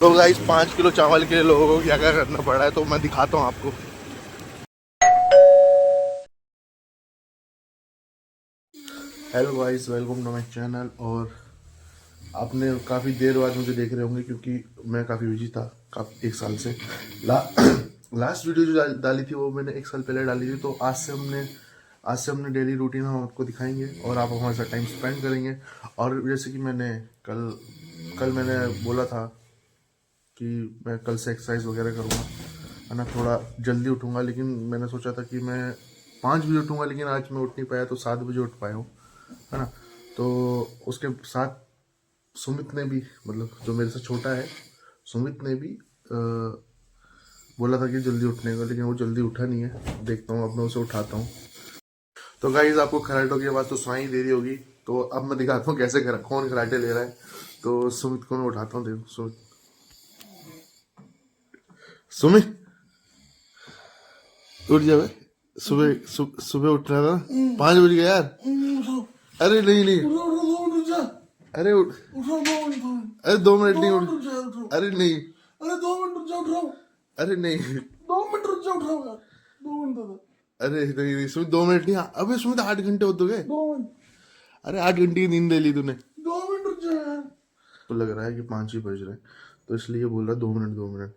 तो guys 5 kilo चावल के लिए लोगों को क्या क्या करना पड़ रहा है तो मैं दिखाता हूँ आपको। Hello guys, welcome to my channel. और आपने काफ़ी देर बाद मुझे देख रहे होंगे क्योंकि मैं काफ़ी बिजी था काफ़ी 1 साल से। लास्ट वीडियो जो डाली थी वो मैंने 1 साल पहले डाली थी। तो आज से हमने डेली रूटीन हम आपको दिखाएंगे और आप हमारे साथ टाइम स्पेंड करेंगे। और जैसे कि मैंने कल कल मैंने बोला था कि मैं कल से एक्सरसाइज वगैरह करूँगा, है ना। थोड़ा जल्दी उठूँगा, लेकिन मैंने सोचा था कि मैं 5 बजे उठूँगा, लेकिन आज मैं उठ नहीं पाया तो 7 बजे उठ पाया हूँ, है ना। तो उसके साथ सुमित ने भी, मतलब जो मेरे से छोटा है, सुमित ने भी बोला था कि जल्दी उठने का, लेकिन वो जल्दी उठा नहीं है। देखता हूँ अब मैं उसे उठाता हूँ। तो गाइज आपको कराटों की आवाज़ तो सुनाई दे रही होगी, तो अब मैं दिखाता हूँ कैसे कौन कराटे ले रहा है। तो सुमित को मैं उठाता हूँ, देखो सुमित। सुमित उठ जा भाई। सुबह उठ रहा था 5 बज गया यार। अरे नहीं नहीं, अरे उठ, अरे 2 मिनट नहीं उठ, अरे नहीं, अरे 2 मिनट रुक जाओ, उठ रहा हूँ। अरे नहीं, 2 मिनट रुक जाओ, उठ रहा हूँ यार, 2 मिनट। अरे नहीं नहीं सुमित, 2 मिनट नहीं। अबे सुमित 8 घंटे होते गए। अरे 8 घंटे की नींद ले ली तूने। 2 मिनट रुक जाओ यार। तो लग रहा है कि 5 ही बज रहे हैं, तो इसलिए बोल रहा 2 मिनट 2 मिनट।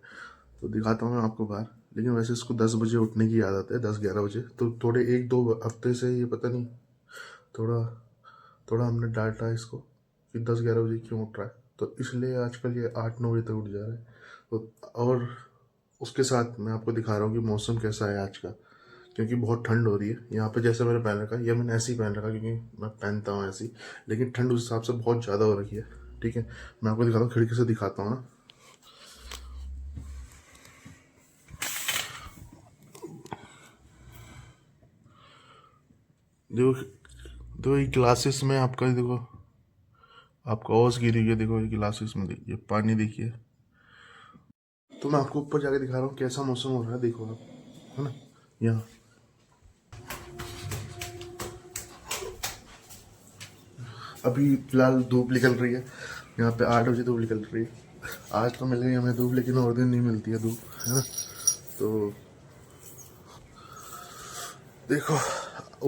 तो दिखाता हूँ मैं आपको बाहर। लेकिन वैसे इसको 10 बजे उठने की आदत है, 10-11 बजे। तो थोड़े 1-2 हफ्ते से ये पता नहीं, थोड़ा थोड़ा हमने डांटा इसको कि 10-11 बजे क्यों उठ रहा है। तो इसलिए आजकल ये 8-9 बजे तक उठ जा रहा है। तो और उसके साथ मैं आपको दिखा रहा हूँ कि मौसम कैसा है आज का, क्योंकि बहुत ठंड हो रही है यहाँ पे। जैसे मैंने पहन रखा है, ये मैंने ऐसे ही पहन रखा क्योंकि मैं पहनता हूँ ऐसे ही, लेकिन ठंड उस हिसाब से बहुत ज़्यादा हो रही है। ठीक है, मैं आपको दिखाता हूँ, खिड़की से दिखाता हूँ ना। देखो देखो, ये ग्लासेस में आपका देखो, आपका ओस गिरी है। देखो ये ग्लासेस में देखिए, पानी देखिए। तो मैं आपको ऊपर जाके दिखा रहा हूँ कैसा मौसम हो रहा है, देखो आप, है ना। यहाँ अभी फिलहाल धूप निकल रही है, यहाँ पे 8 बजे धूप निकल रही है। आज तो मिल गई हमें धूप, लेकिन और दिन नहीं मिलती है धूप, है ना। तो देखो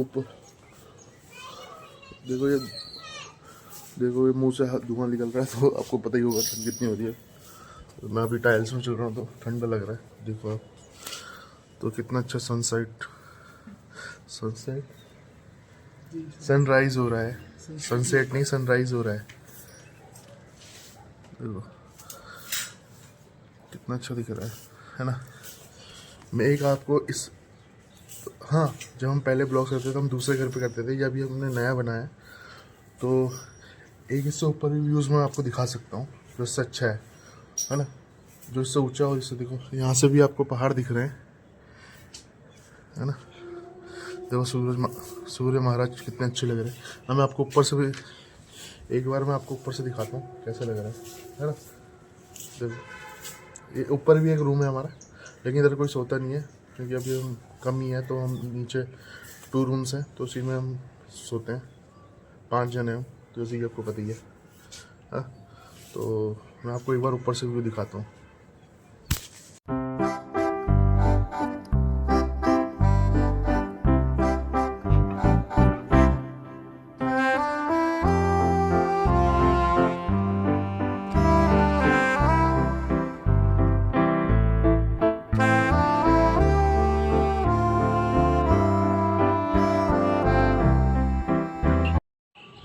ऊपर, देखो ये, देखो ये मुंह से धुआं निकल रहा है, तो आपको पता ही होगा ठंड कितनी हो रही है। तो मैं अभी टाइल्स में चल रहा हूँ तो ठंडा लग रहा है, देखो आप। तो कितना अच्छा सनसेट, सनसेट सनराइज हो रहा है। सनसेट नहीं, सनराइज हो रहा है। देखो कितना अच्छा दिख रहा है ना। मैं एक आपको इस, हाँ, जब हम पहले ब्लॉग करते थे तो हम दूसरे घर पे करते थे, जब ये हमने नया बनाया है तो एक इससे ऊपर भी व्यूज़ मैं आपको दिखा सकता हूँ जो इससे अच्छा है ना। जो इससे ऊंचा हो, इससे देखो यहाँ से भी आपको पहाड़ दिख रहे हैं, है ना। देखो सूर्य महाराज कितने अच्छे लग रहे हैं। अब मैं आपको ऊपर से भी, एक बार मैं आपको ऊपर से दिखाता हूँ कैसा लग रहा है ना। देखो ये ऊपर भी एक रूम है हमारा, लेकिन इधर कोई सोता नहीं है क्योंकि अभी हम कम ही है। तो हम नीचे 2 रूम्स हैं, तो उसी में हम सोते हैं। 5 जने हम, तो जैसे कि आपको पता ही है, हाँ। तो मैं आपको एक बार ऊपर से व्यू दिखाता हूँ।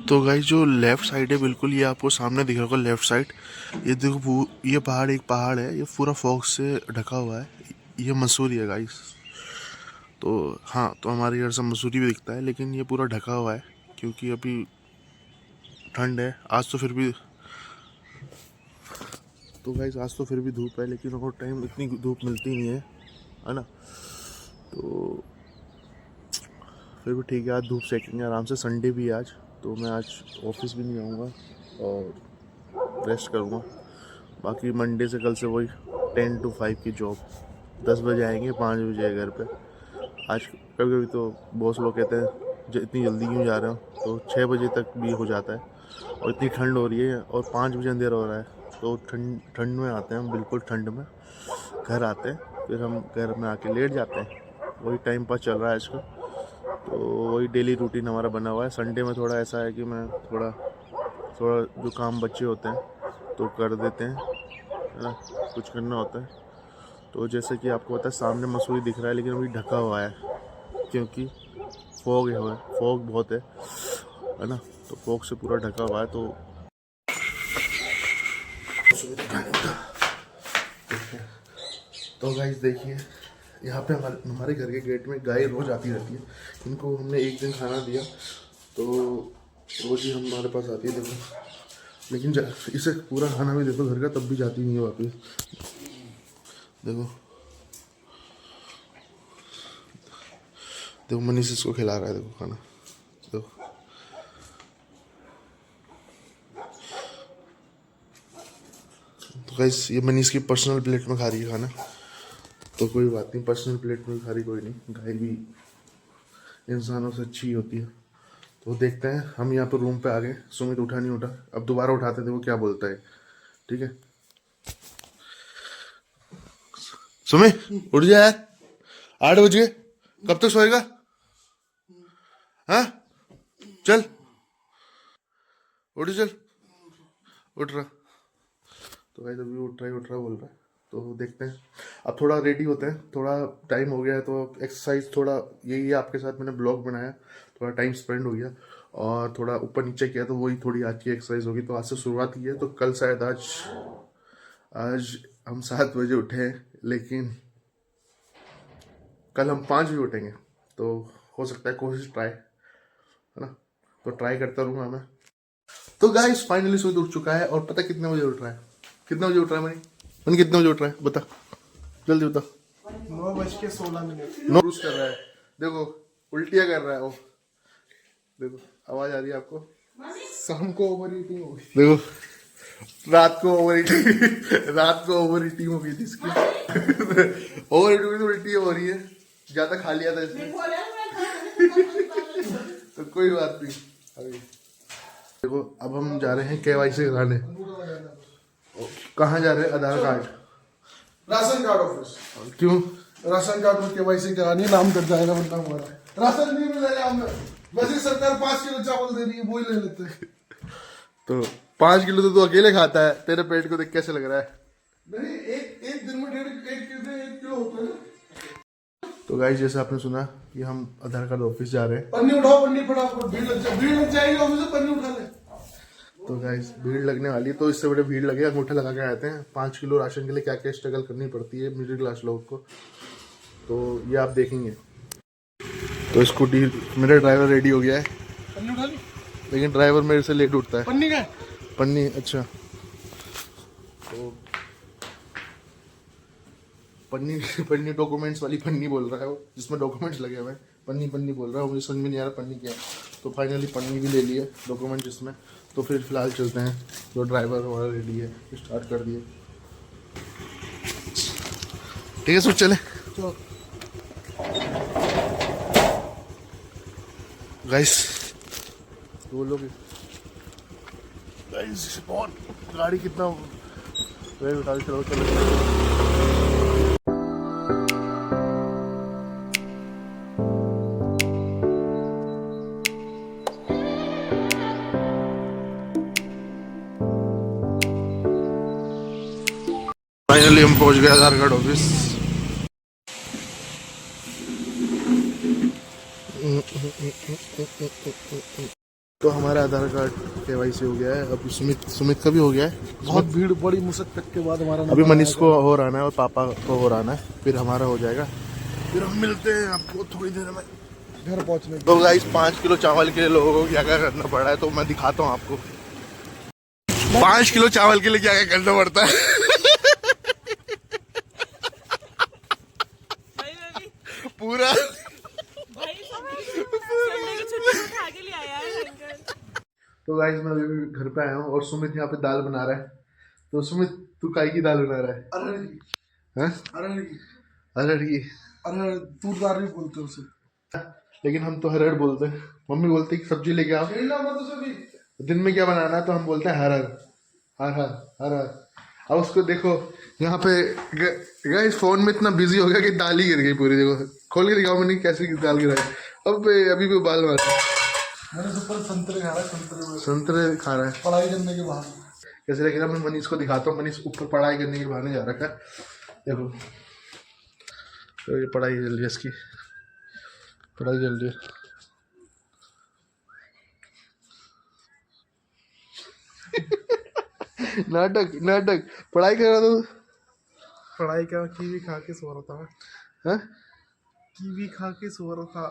तो गाइस जो लेफ्ट साइड है बिल्कुल, ये आपको सामने दिख रहा होगा लेफ्ट साइड। ये देखो ये पहाड़, एक पहाड़ है, ये पूरा फॉग से ढका हुआ है। ये मसूरी है गाइस। तो हाँ, तो हमारे घर से मसूरी भी दिखता है, लेकिन ये पूरा ढका हुआ है क्योंकि अभी ठंड है। आज तो फिर भी, तो गाइस आज तो फिर भी धूप है, लेकिन और टाइम इतनी धूप मिलती नहीं है ना। तो फिर भी ठीक है, आज धूप सेकेंगे आराम से। संडे भी है आज, तो मैं आज ऑफिस भी नहीं जाऊँगा और रेस्ट करूँगा। बाकी मंडे से कल से वही 10 to 5 की जॉब। 10 बजे आएंगे, 5 बजे घर पे। आज कभी कभी तो बॉस लोग कहते हैं जो इतनी जल्दी क्यों जा रहे हो, तो 6 बजे तक भी हो जाता है। और इतनी ठंड हो रही है और 5 बजे अंधेरा हो रहा है, तो ठंड में आते हैं हम, बिल्कुल ठंड में घर आते हैं, फिर हम घर में आके लेट जाते हैं। वही टाइम पास चल रहा है आजकल, तो वही डेली रूटीन हमारा बना हुआ है। संडे में थोड़ा ऐसा है कि मैं थोड़ा जो काम बच्चे होते हैं तो कर देते हैं, है ना, कुछ करना होता है। तो जैसे कि आपको पता है सामने मसूरी दिख रहा है, लेकिन अभी ढका हुआ है क्योंकि फॉग बहुत है ना, तो फॉग से पूरा ढका हुआ है। तो गाइस देखिए, यहाँ पे हमारे घर के गेट में गाय रोज आती रहती है। इनको हमने एक दिन खाना दिया तो रोज ही हमारे पास आती है, देखो। लेकिन इसे पूरा खाना भी देखो घर का, तब भी जाती नहीं है वापस। देखो देखो मनीष इसको खिला रहा है, देखो खाना, देखो। तो गाइस ये मनीष की पर्सनल प्लेट में खा रही है खाना, तो कोई बात नहीं, पर्सनल प्लेट में खा रही कोई नहीं, गाय भी इंसानों से अच्छी होती है। तो देखते हैं, हम यहाँ पर रूम पे आ गए। सुमित उठा नहीं उठा, अब दोबारा उठाते थे वो क्या बोलता है, ठीक है। सुमित उठ जा यार, 8 बज गए, कब तक सोएगा? हाँ चल उठ, चल उठ रहा। तो भाई अभी उठ रहा बोल रहा है। तो देखते हैं, अब थोड़ा रेडी होते हैं, थोड़ा टाइम हो गया है तो एक्सरसाइज थोड़ा यही है, आपके साथ मैंने ब्लॉग बनाया, थोड़ा टाइम स्पेंड हो गया और थोड़ा ऊपर नीचे किया, तो वही थोड़ी आज की एक्सरसाइज होगी। तो आज से शुरुआत की है, तो कल शायद आज हम 7 बजे उठे, लेकिन कल हम 5 बजे उठेंगे, तो हो सकता है, कोशिश ट्राई, है ना, तो ट्राई करता रहूँगा मैं। तो गाइस फाइनली सुबह उठ चुका है, और पता कितने बजे उठ रहा है? कितने बजे उठ रहा है मनी कितने बजे उठ रहा है बता, जल्दी बता। 9:16 नो कर रहा है, देखो उल्टियाँ कर रहा है वो, देखो आवाज आ रही है आपको? शाम को ओवर ईटिंग हो गई। देखो रात को ओवर ईटिंग हो गई थी इसकी। ओवर ईटिंग तो उल्टी हो रही है, ज्यादा खा लिया था इसने। तो कोई बात नहीं। अभी देखो, अब हम जा रहे हैं KYC कराने। कहाँ जा रहे हैं? आधार कार्ड, राशन कार्ड ऑफिस। क्यों? राशन कार्ड में KYC करानी, नाम कट जाएगा वरना हमारा राशन नहीं मिलेगा हमें। वैसे सरकार 5 किलो चावल दे रही है, वही ले लेते हैं। तो 5 किलो तो तू अकेले खाता है, तेरे पेट को देख कैसे लग रहा है? नहीं, एक दिन में 1.5 किलो होता है। तो गाइस जैसे आपने सुना कि हम आधार कार्ड ऑफिस जा रहे हैं। पन्नी उठाओ, पन्नी फटाफट, भीड़ लग जाएगी ऑफिस में, पन्नी उठा ले। तो गाइस भीड़ लगने वाली है, तो इससे बड़े भीड़ लगे, अंगूठे लगा के आते हैं। 5 किलो राशन के लिए क्या क्या स्ट्रगल करनी पड़ती है मिडिल क्लास लोगों को, तो ये आप देखेंगे। तो स्कूटी, मेरा ड्राइवर रेडी हो गया है, पन्नी उठा ली, लेकिन ड्राइवर मेरे से लेट उठता है। पन्नी का पन्नी, अच्छा तो पन्नी डॉक्यूमेंट्स वाली पन्नी बोल रहा है वो, जिसमें डॉक्यूमेंट्स लगे हुए हैं। पन्नी बोल रहा है, मुझे समझ में नहीं आ रहा पन्नी क्या है। तो फाइनली पन्नी भी ले लिए, डॉक्यूमेंट जिसमें। तो फिर फिलहाल चलते हैं, जो ड्राइवर हमारा रेडी है, स्टार्ट कर दिए। ठीक है सर, चले। गाइस वो लोग, गाइस बहुत गाड़ी कितना वेट उठा के चलो। फाइनली हम पहुंच गए आधार कार्ड ऑफिस। तो हमारा आधार कार्ड KYC हो गया है, अब सुमित का भी हो गया है। बहुत भीड़, बड़ी मुशक्कत के बाद हमारा अभी मनीष को हो रहा है और पापा को हो रहा है, फिर हमारा हो जाएगा, फिर हम मिलते हैं आपको थोड़ी देर में घर पहुंचने। तो गाइस 5 किलो चावल के लिए लोगों को क्या क्या करना पड़ा है, तो मैं दिखाता हूँ आपको। 5 किलो चावल के लिए क्या क्या करना पड़ता है। पूरा तो गाइस मैं अभी घर पे आया हूँ और सुमित यहाँ पे दाल बना रहा है। तो सुमित तू काय की दाल बना रहा है? अरहर की। अरहर तूर दाल भी बोलते हैं उसे, लेकिन हम तो हरहर बोलते हैं। मम्मी बोलती है कि सब्जी लेके आओ। दिन में क्या बनाना है तो हम बोलते हैं हरहर हरहर हरहर। अब उसको देखो यहाँ पे गाइस फोन में इतना बिजी हो गया कि दाल ही गिर गई पूरी। देखो खोल के दिखाओ मैंने कैसे दाल गिराई। अब अभी भी बाल मार मैंने सुपर संतरे खा रहा है, संतरे खा रहा है पढ़ाई करने के बाद। कैसे लगेगा। मैं मनीष को दिखाता हूँ। मनीष ऊपर पढ़ाई करने के बहाने जा रखा है। देखो तो ये पढ़ाई चल रही है, इसकी पढ़ाई चल रही है। नाटक नाटक पढ़ाई कर रहा था। पढ़ाई क्या, कीवी खा के सो रहा था। हाँ कीवी खा के सो रहा था।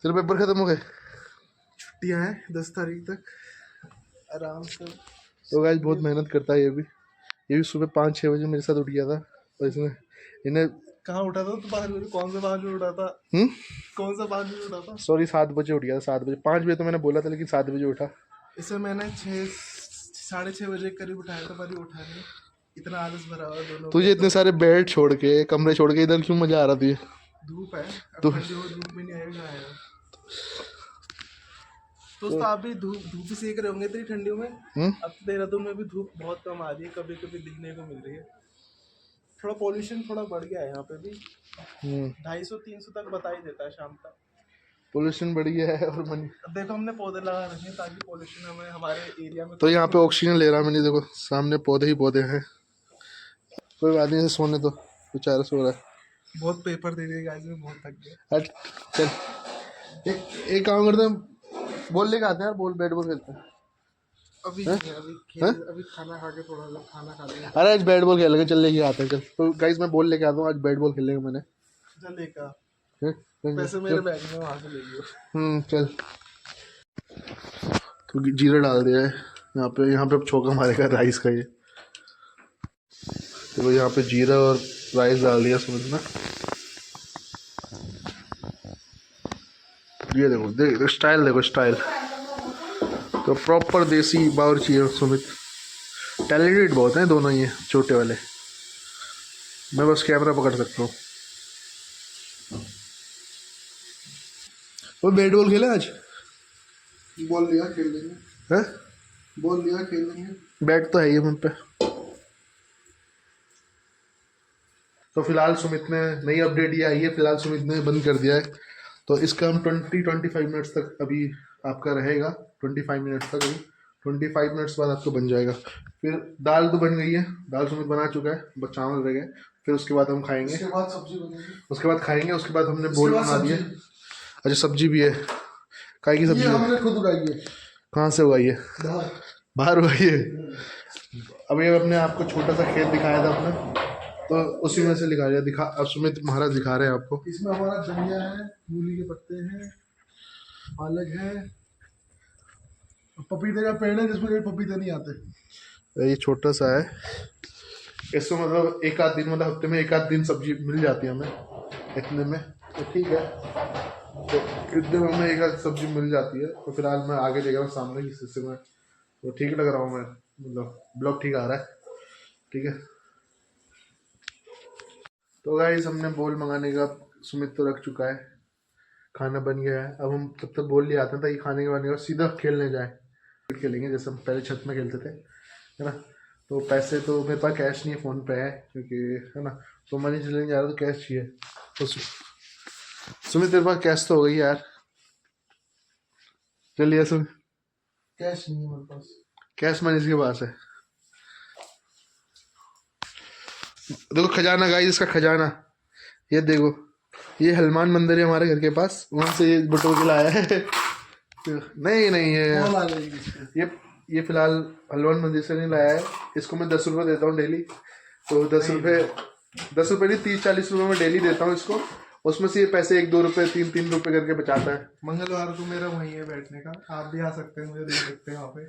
तेरे पेपर खत्म हो गए? छुट्टियां हैं 10 तारीख तक, आराम से। तो गाइस बहुत मेहनत करता है ये भी सुबह 5-6 बजे मेरे साथ उठ गया था। और इसने इन्हें कहाँ उठा था तो 5 बजे? कौन सा 5 बजे उठा था? कौन सा 5 बजे उठा था? सॉरी 7 बजे उठ गया था। 7 बजे 5 बजे तो मैंने बोला था, लेकिन 7 बजे उठा। इसे मैंने 6-6:30 बजे करीब उठाया था, पर ये उठा नहीं। इतना आलस भरा हुआ दोनों। तुझे इतने सारे बेड छोड़ के, कमरे छोड़ के इधर क्यों मजा आ रहा तुझे? धूप है, तो धूप में नहीं आएगा। तो आप भी धूप ही सेक रहे होंगे इतनी ठंडियों में। अब देहरादून में भी धूप बहुत कम आ रही है, कभी कभी दिखने को मिल रही है। थोड़ा पॉल्यूशन थोड़ा बढ़ गया है यहाँ पे भी। 250-300 तक बता ही देता है शाम तक। पोल्यूशन बढ़ गया है। और देखो हमने पौधे लगा रखे हैं ताकि पॉल्यूशन हमें हमारे एरिया में। तो यहाँ पे ऑक्सीजन ले रहा मैंने। देखो सामने पौधे ही पौधे हैं। कोई बात नहीं, सोने तो बेचारा सो रहा है। बहुत पेपर दे दिए गाइस में, बहुत थक गए। चल एक काम करते हैं, बॉल लेके आते हैं यार। बॉल बैट बॉल खेलते हैं। अभी खाना खा के थोड़ा सा खाना खा लेंगे। अरे आज बैट बॉल खेलेंगे, चल लेके आते हैं। चल तो गाइस मैं बॉल लेके आता हूँ। आज बैट बॉल खेलेंगे मैंने। चल लेकर पैसे मेरे बैग में वहाँ से ले लियो। चल तो जीरा डाल दिया है यहाँ पे। अब चौका मारेगा राइस का ये। तो यहाँ पे जीरा और राइस डाल दिया समझना। ये देखो देख स्टाइल, देखो स्टाइल तो प्रॉपर देसी बावर्ची है सुमित। टैलेंटेड बहुत हैं दोनों ये छोटे वाले। मैं बस कैमरा पकड़ सकता हूँ। वो बैट बॉल खेला आज? बोल लिया खेल लेंगे। है बोल लिया खेल लेंगे। बैट तो है ही मुझ पे। तो फिलहाल सुमित ने नई अपडेट ये आई है। फिलहाल सुमित ने बंद कर दिया है। तो इसका हम 20-25 मिनट्स तक अभी आपका रहेगा। 25 मिनट्स तक। अभी 25 मिनट्स बाद आपको बन जाएगा। फिर दाल तो बन गई है, दाल सुमित बना चुका है, बस चावल रह गए। फिर उसके बाद हम खाएंगे। उसके बाद सब्जी बनेगी। उसके बाद खाएंगे। उसके बाद हमने बोल बना दिया। अच्छा सब्जी भी है। काय की सब्जी ये हमने खुद उगाई है। कहाँ से उगाई है? बाहर उगाई है। अभी अपने आपको छोटा सा खेत दिखाया था अपना, तो उसी में से दिखा अब सुमित महाराज दिखा रहे हैं आपको। इसमें हमारा धनिया है, मूली के पत्ते हैं, पालक है, पपीते का पेड़ है जिसमें कभी पपीते नहीं आते। ये छोटा सा है। इसमें मतलब एक आध दिन, मतलब हफ्ते में एक आध दिन सब्जी मिल जाती है हमें इतने में, तो ठीक है। तो इतने में हमें एक आध सब्जी मिल जाती है। तो फिलहाल मैं आगे देख रहा हूँ सामने की हिस्से में, तो ठीक लग रहा हूँ मैं, मतलब ब्लॉग ठीक आ रहा है। ठीक है तो गाइस हमने बॉल मंगाने का सुमित तो रख चुका है, खाना बन गया है। अब हम तब तक बॉल ले आते हैं ताकि खाने के बाद और सीधा खेलने जाए। खेलेंगे जैसे हम पहले छत में खेलते थे, है ना। तो पैसे तो मेरे पास कैश नहीं है, फ़ोन पे है क्योंकि, है ना। तो मनी चलेंगे जा रहा तो कैश चाहिए। तो सुमित तेरे पास कैश तो हो गई यार। चलिए सुमित, कैश नहीं है मेरे पास। कैश मनीष के पास है। देखो खजाना गाइस, इसका खजाना ये देखो। ये हनुमान मंदिर है हमारे घर के पास, वहां से ये बटोर के लाया है। नहीं ये फिलहाल हनुमान मंदिर से नहीं लाया है। इसको मैं 10 रुपये देता हूँ डेली। तो 10 रुपये नहीं 30-40 रुपये मैं डेली देता हूँ इसको। उसमें से ये पैसे 1-2 रुपये 3-3 रुपये करके बचाता है। मंगलवार को मेरा वहीं है बैठने का, आप भी आ सकते हैं, मुझे देख सकते हैं वहाँ पे।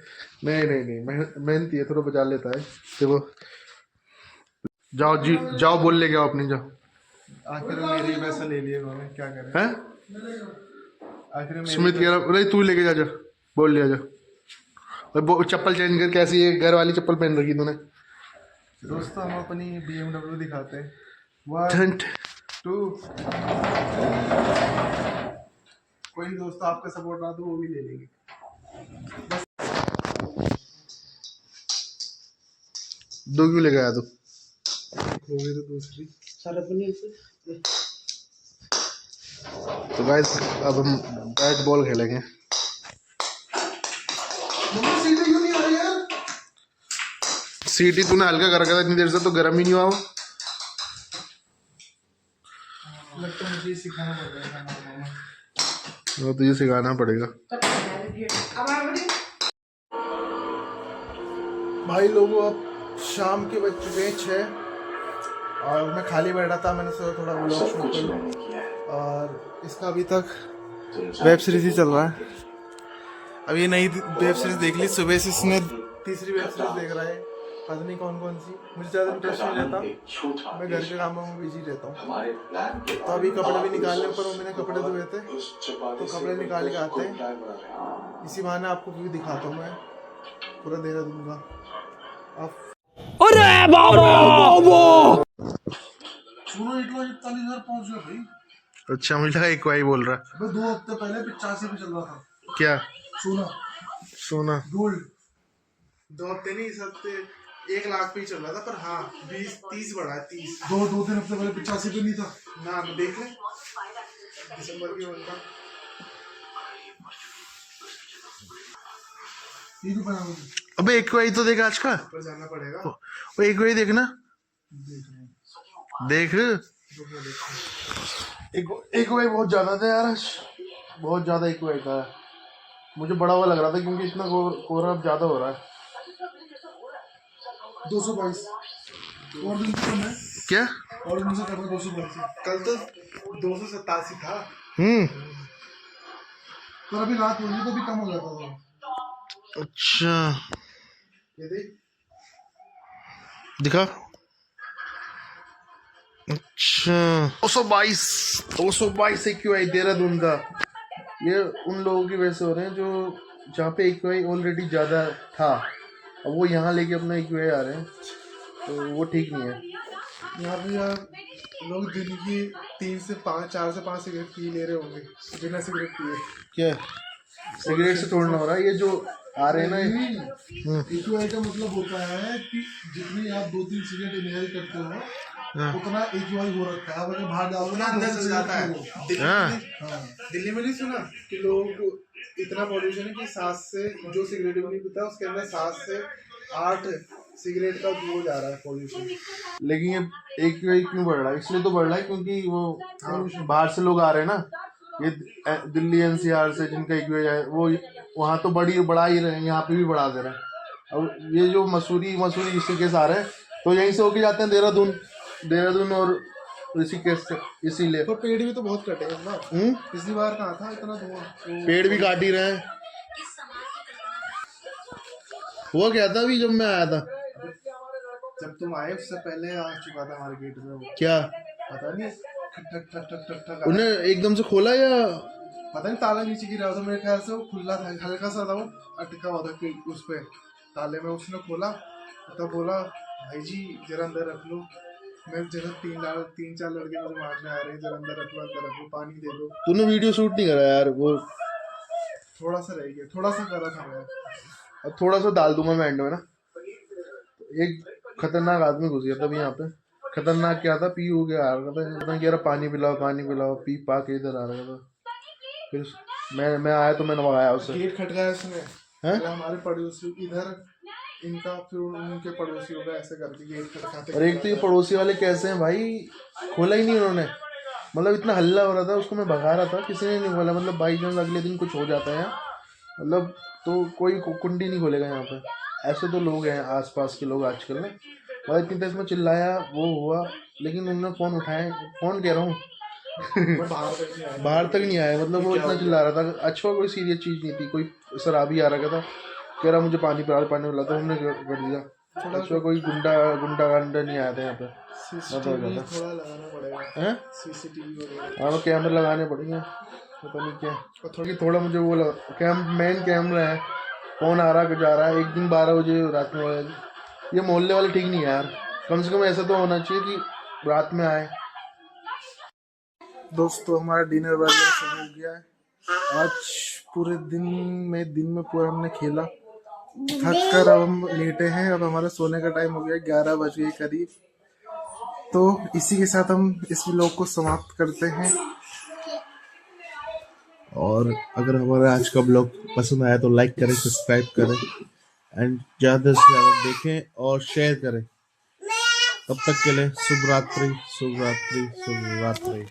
नहीं मेहनती है, थोड़ा बचा लेता है। देखो जाओ जी, जाओ बोल ले जाओ अपनी, जाओ। आखिर मेरे ही पैसा ले लिए उन्होंने, क्या करें। हैं आखिर सुमित कह रहा नहीं तू लेके जा, बोल लिया जा। और चप्पल चेंज कर, कैसी है घर वाली चप्पल पहन रखी तूने। दोस्तों हम अपनी BMW दिखाते हैं। 1 2 कोई दोस्त आपका सपोर्ट ना तो वो भी ले लेंगे। दो क्यों लेके आया तू? हो गई तो दूसरी सारा पनीर से। तो गाइस अब हम बैट बॉल खेलेंगे। सीटी क्यों नहीं आ रही यार? सीटी तूने हल्का कर रखा था इतनी देर से, तो गर्म ही नहीं हुआ वो। लगता है मुझे सिखाना पड़ेगा। वो तुझे सिखाना पड़ेगा। भाई लोगों अब शाम के बज चुके हैं 6 और मैं खाली बैठा था, मैंने सोचा थोड़ा व्लॉग शूट कर लूं। और इसका अभी तक वेब सीरीज ही चल रहा है। अब ये नई वेब सीरीज देख ली, सुबह से इसने तीसरी वेब सीरीज देख रहा है, पता नहीं कौन कौन सी। मुझे ज़्यादा इंटरेस्ट नहीं रहता, मैं घर के कामों में बिजी रहता हूँ। तो अभी कपड़े भी निकालने पर मम्मी ने कपड़े धोए थे, तो कपड़े निकाल के आते हैं। इसी बहाने आपको व्यू दिखाता हूँ मैं पूरा देहरादून का। अरे बाबा सुनो 1,40,000 पहुंच गया भाई। अच्छा, मुझे लगा एक वाई बोल रहा। अबे 2 हफ्ते पहले 85 पे चल रहा था। क्या? सोना सोना गोल्ड 2 हफ्ते नहीं, इस हफ्ते 1 लाख पे ही चल रहा था। पर हाँ 20-30 बढ़ा है, 30। 2-3 हफ्ते पहले 85 पे नहीं था ना। देख ले दिसंबर के बनता अबे एक वाई तो देख आज का। पर जाना पड़ेगा। वो एक वाई देखना, देख एक वाई बहुत ज्यादा था यार आज, बहुत ज्यादा एक वाई था। मुझे बड़ा हुआ लग रहा था क्योंकि इतना कोहरा अब ज्यादा हो रहा है। 222 और दिन कम है क्या? और दिन से कम है 222। कल तो 287 था। पर अभी रात हो गई तो भी कम हो जाता था। अच्छा ये देख दिखा। अच्छा 222 एक वाई देहरादून का। ये उन लोगों की वजह से हो रहे हैं जो जहाँ पे एक वाई ऑलरेडी ज्यादा था, अब वो यहाँ लेके अपना एक वाई आ रहे हैं, तो वो ठीक नहीं है। यहाँ पे यार लोग दिन की 3 से 5, 4 से 5 सिगरेट पी ले रहे होंगे बिना सिगरेट पिए। क्या सिगरेट से तोड़ना हो रहा है ये जो आ रहे हैं ना। AQI का मतलब होता है कि जितनी आप 2-3 सिगरेट इनहेल करते हो उतना AQI हो रखा है। अगर बाहर जाओगे ना अंदर चल जाता है। दिल्ली में नहीं सुना कि लोगों को इतना पॉल्यूशन है कि 7 से जो सिगरेट भी नहीं पीता उसके अंदर 7 से 8 सिगरेट का वो जा रहा है पॉल्यूशन। लेकिन ये AQI क्यों बढ़ रहा है? इसलिए तो बढ़ रहा है क्योंकि वो बाहर से लोग आ रहे हैं ना, ये दिल्ली NCR से जिनका AQI है वो वहाँ तो बढ़ा ही रहे हैं, यहाँ पे भी बढ़ा दे रहे हैं। अब ये जो मसूरी ऋषिकेश आ रहे हैं तो यहीं से होके जाते हैं देहरादून और ऋषिकेश से, इसीलिए। पर पेड़ भी तो बहुत कटे हैं ना। पिछली बार कहाँ था इतना धुआं? पेड़ भी काट ही रहे हैं। हुआ क्या था अभी जब मैं आया था? जब तुम आए उससे पहले आ चुका था हमारे गेट में वो। क्या पता नहीं ठक ठक ठक ठक ठक ठक उन्हें एकदम से खोला या पता नहीं ताला नीचे गिरा था। मेरे ख्याल से वो खुला था, हल्का सा था, वो अटका हुआ था कि उस पे ताले में। उसने खोला तब बोला भाई जी जरा अंदर रख लो। मैं जरा 3-4 लड़के मुझे मारने आ रहे हैं, जरा अंदर रख लो, पानी दे दो। तूने वीडियो शूट नहीं करा यार? वो थोड़ा सा रह गया, थोड़ा सा करा था मैंने। अब थोड़ा सा डाल दूंगा मैं एंड में ना। एक खतरनाक आदमी घुस गया था अभी यहाँ पे। खतरनाक क्या था, पी हो गया आ रहा था, इतना कह रहा पानी पिलाओ, पी पा के इधर आ रहा था। फिर मैं आया तो मैंने भगाया उसे। गेट खटकाया उसने, पहले हमारे पड़ोसी इधर इनका, फिर उनके पड़ोसियों का, ऐसे करके गेट खटकाते। और एक तो ये पड़ोसी वाले कैसे हैं भाई, खोला ही नहीं उन्होंने। मतलब इतना हल्ला हो रहा था, उसको मैं भगा रहा था, किसी ने नहीं खोला। मतलब बाई चांस अगले दिन कुछ हो जाता है मतलब, तो कोई कुंडी नहीं खोलेगा यहाँ पे। ऐसे तो लोग हैं आसपास के लोग आजकल ना। मतलब इतनी देर में चिल्लाया, वो हुआ, लेकिन उन्होंने फोन उठाए, फोन कह रहा हूँ बाहर तक नहीं आया। मतलब वो इतना चिल्ला रहा था। अच्छा कोई सीरियस चीज नहीं थी, कोई शराबी आ रहा था, कह रहा मुझे पानी पिला तो हमने कर दिया। अच्छा कोई गुंडा नहीं आया था यहाँ पे। सीसीटीवी थोड़ा लगाना पड़ेगा। सीसीटीवी हाँ वो कैमरे लगाने पड़ेंगे, पता नहीं क्या। थोड़ा मुझे वो मेन कैमरा है, फोन आ रहा जा रहा है। एक दिन 12 बजे रात में आया। ये मोहल्ले वाले ठीक नहीं है यार, कम से कम ऐसा तो होना चाहिए कि रात में आए। दोस्तों हमारा डिनर वगैरह सब हो गया है। आज पूरे दिन में पूरा हमने खेला, थक कर अब हम लेटे हैं। अब हमारा सोने का टाइम हो गया, 11 बज गए करीब। तो इसी के साथ हम इस व्लॉग को समाप्त करते हैं। और अगर हमारा आज का ब्लॉग पसंद आया तो लाइक करें, सब्सक्राइब करें एंड ज़्यादा से ज़्यादा देखें और शेयर करें। तब तक के लिए शुभ रात्रि, शुभ रात्रि, शुभ रात्रि।